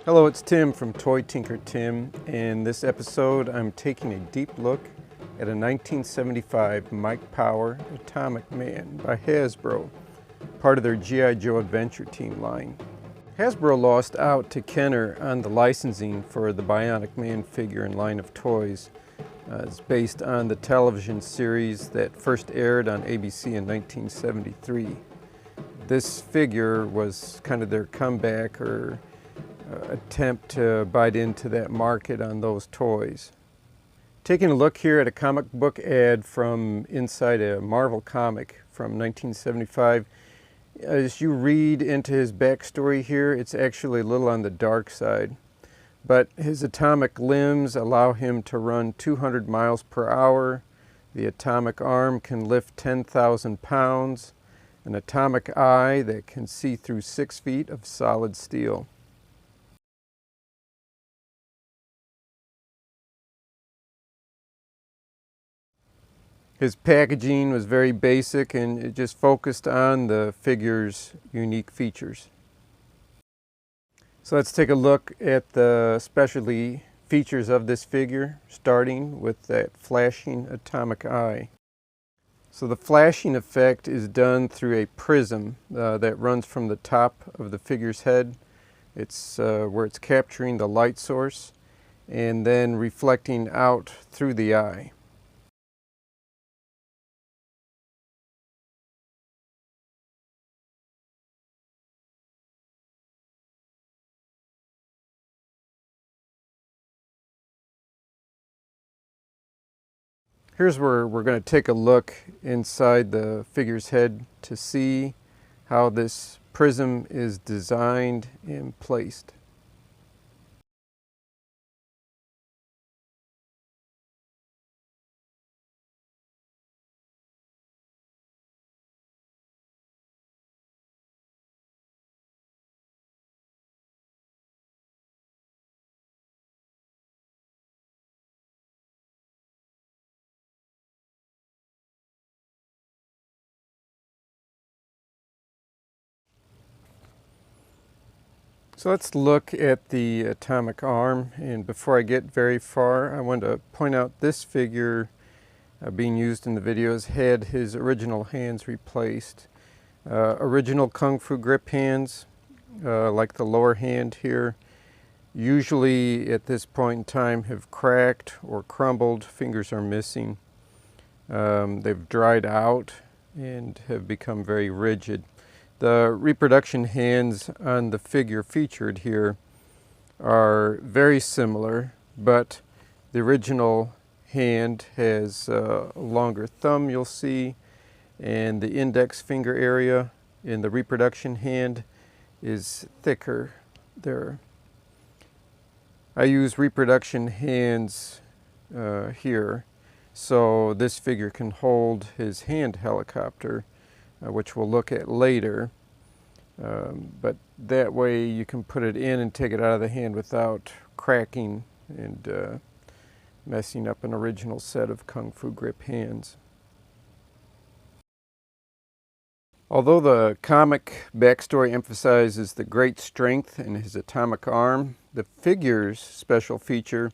Hello, it's Tim from Toy Tinker Tim. In this episode, I'm taking a deep look at a 1975 Mike Power Atomic Man by Hasbro, part of their G.I. Joe Adventure Team line. Hasbro lost out to Kenner on the licensing for the Bionic Man figure and line of toys. It's based on the television series that first aired on ABC in 1973. This figure was kind of their comeback or attempt to bite into that market on those toys. Taking a look here at a comic book ad from inside a Marvel comic from 1975, as you read into his backstory here, it's actually a little on the dark side. But his atomic limbs allow him to run 200 miles per hour. The atomic arm can lift 10,000 pounds. An atomic eye that can see through 6 feet of solid steel. His packaging was very basic and it just focused on the figure's unique features. So let's take a look at the specialty features of this figure, starting with that flashing atomic eye. So the flashing effect is done through a prism that runs from the top of the figure's head. It's where it's capturing the light source and then reflecting out through the eye. Here's where we're going to take a look inside the figure's head to see how this prism is designed and placed. So let's look at the atomic arm, and before I get very far, I want to point out this figure being used in the videos had his original hands replaced. Original Kung Fu grip hands, like the lower hand here, usually at this point in time have cracked or crumbled. Fingers are missing. They've dried out and have become very rigid. The reproduction hands on the figure featured here are very similar, but the original hand has a longer thumb, you'll see, and the index finger area in the reproduction hand is thicker there. I use reproduction hands here, so this figure can hold his hand helicopter, which we'll look at later. But that way you can put it in and take it out of the hand without cracking and messing up an original set of Kung Fu grip hands. Although the comic backstory emphasizes the great strength in his atomic arm, the figure's special feature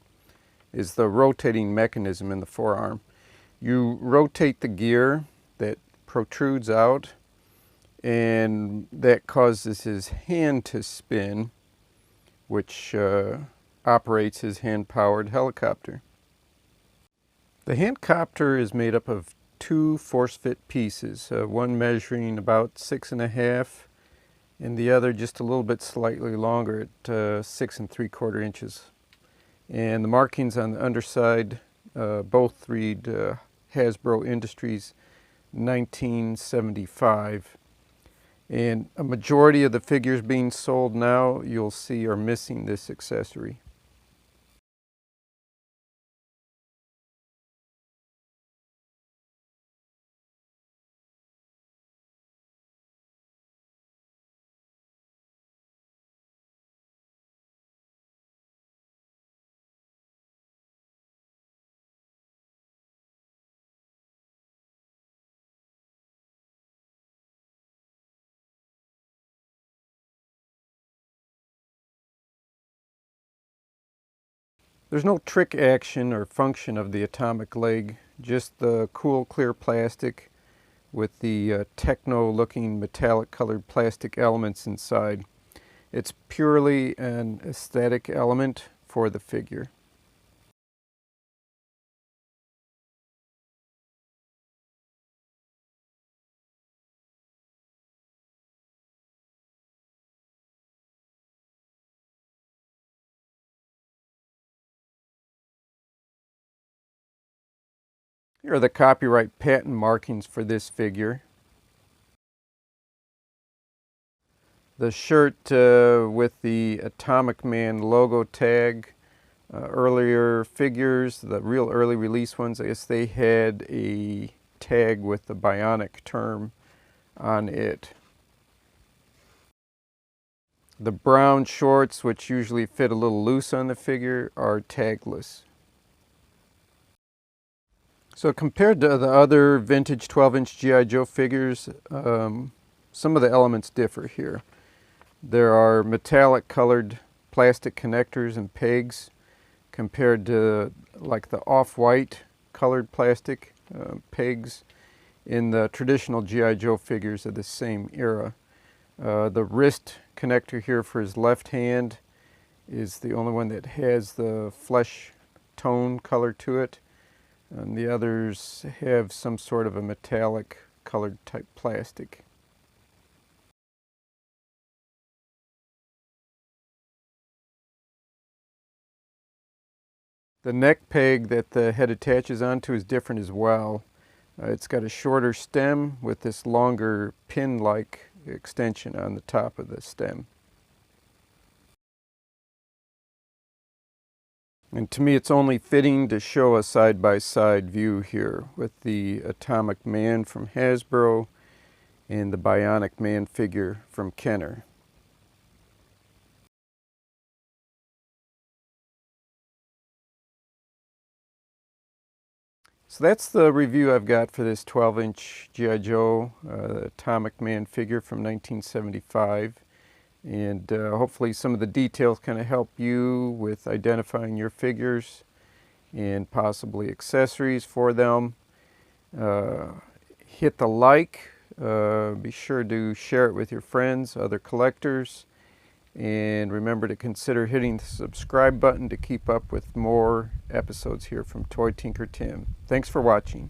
is the rotating mechanism in the forearm. You rotate the gear that protrudes out, and that causes his hand to spin, which operates his hand-powered helicopter. The handcopter is made up of 2 force-fit pieces, one measuring about 6.5 and the other just a little bit slightly longer at 6 3/4 inches. And the markings on the underside both read Hasbro Industries 1975. And a majority of the figures being sold now, you'll see, are missing this accessory. There's no trick action or function of the atomic leg, just the cool clear plastic with the techno-looking metallic colored plastic elements inside. It's purely an aesthetic element for the figure. Here are the copyright patent markings for this figure. The shirt with the Atomic Man logo tag. Earlier figures, the real early release ones, I guess they had a tag with the Bionic term on it. The brown shorts, which usually fit a little loose on the figure, are tagless. So compared to the other vintage 12-inch G.I. Joe figures, some of the elements differ here. There are metallic colored plastic connectors and pegs compared to like the off-white colored plastic pegs in the traditional G.I. Joe figures of the same era. The wrist connector here for his left hand is the only one that has the flesh tone color to it, and the others have some sort of a metallic colored type plastic. The neck peg that the head attaches onto is different as well. It's got a shorter stem with this longer pin-like extension on the top of the stem. And to me, it's only fitting to show a side-by-side view here with the Atomic Man from Hasbro and the Bionic Man figure from Kenner. So that's the review I've got for this 12-inch G.I. Joe Atomic Man figure from 1975. And hopefully some of the details kind of help you with identifying your figures and possibly accessories for them. Hit the like, be sure to share it with your friends, other collectors, and remember to consider hitting the subscribe button to keep up with more episodes here from Toy Tinker Tim. Thanks for watching.